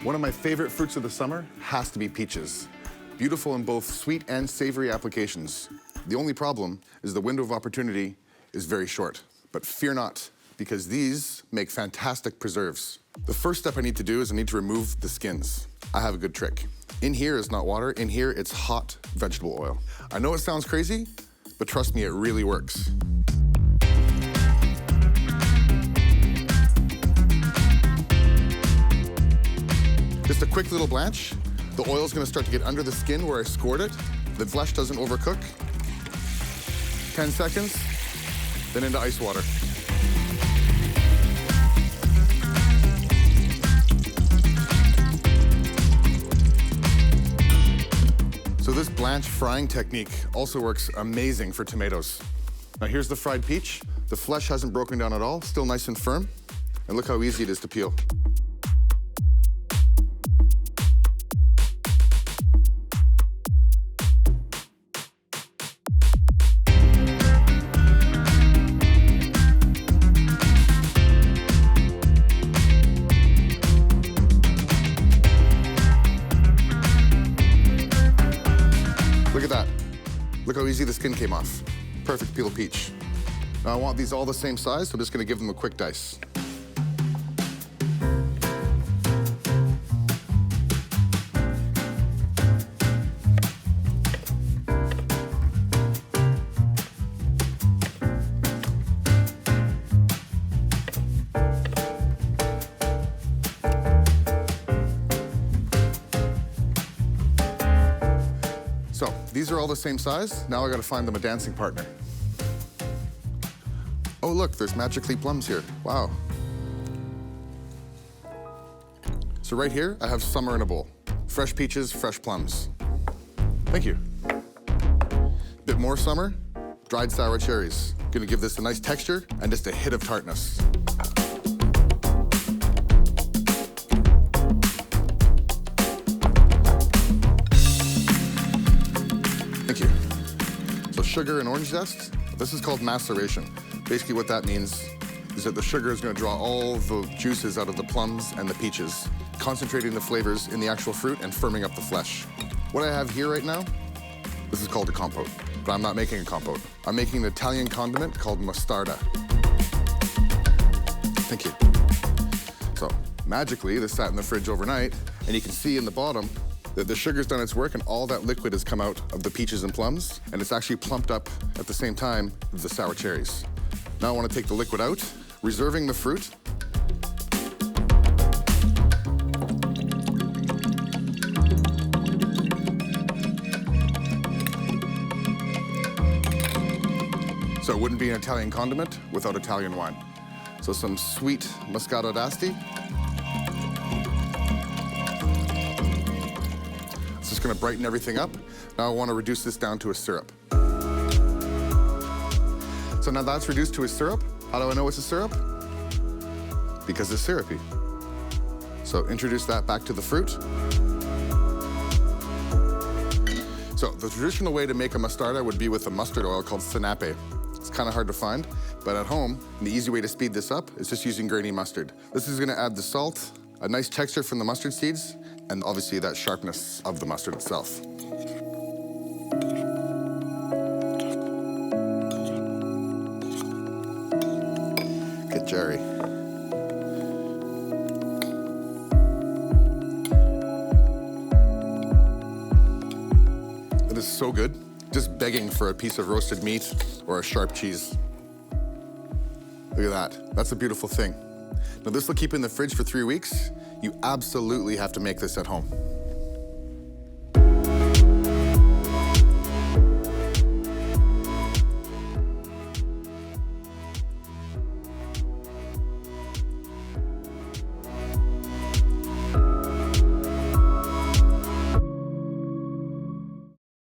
One of my favorite fruits of the summer has to be peaches. Beautiful in both sweet and savory applications. The only problem is the window of opportunity is very short. But fear not, because these make fantastic preserves. The first step I need to do is I need to remove the skins. I have a good trick. In here is not water, in here it's hot vegetable oil. I know it sounds crazy, but trust me, it really works. Just a quick little blanch. The oil's gonna start to get under the skin where I scored it. The flesh doesn't overcook. 10 seconds, then into ice water. So this blanch frying technique also works amazing for tomatoes. Now here's the fried peach. The flesh hasn't broken down at all, still nice and firm. And look how easy it is to peel. Look at that. Look how easy the skin came off. Perfect peel peach. Now I want these all the same size, so I'm just gonna give them a quick dice. So, these are all the same size. Now I gotta find them a dancing partner. Oh look, there's magically plums here. Wow. So right here, I have summer in a bowl. Fresh peaches, fresh plums. Thank you. Bit more summer, dried sour cherries. Gonna give this a nice texture and just a hit of tartness. Thank you. So sugar and orange zest, this is called maceration. Basically what that means is that the sugar is gonna draw all the juices out of the plums and the peaches, concentrating the flavors in the actual fruit and firming up the flesh. What I have here right now, this is called a compote, but I'm not making a compote. I'm making an Italian condiment called mostarda. Thank you. So magically, this sat in the fridge overnight, and you can see in the bottom that the sugar's done its work and all that liquid has come out of the peaches and plums, and it's actually plumped up at the same time with the sour cherries. Now I want to take the liquid out, reserving the fruit. So it wouldn't be an Italian condiment without Italian wine. So some sweet Moscato d'Asti. It's just gonna brighten everything up. Now I want to reduce this down to a syrup. So now that's reduced to a syrup. How do I know it's a syrup? Because it's syrupy. So introduce that back to the fruit. So the traditional way to make a mostarda would be with a mustard oil called sinape. It's kind of hard to find, but at home, the easy way to speed this up is just using grainy mustard. This is gonna add the salt, a nice texture from the mustard seeds, and obviously that sharpness of the mustard itself. Good Jerry. It is so good. Just begging for a piece of roasted meat or a sharp cheese. Look at that. That's a beautiful thing. Now this will keep in the fridge for 3 weeks. You absolutely have to make this at home.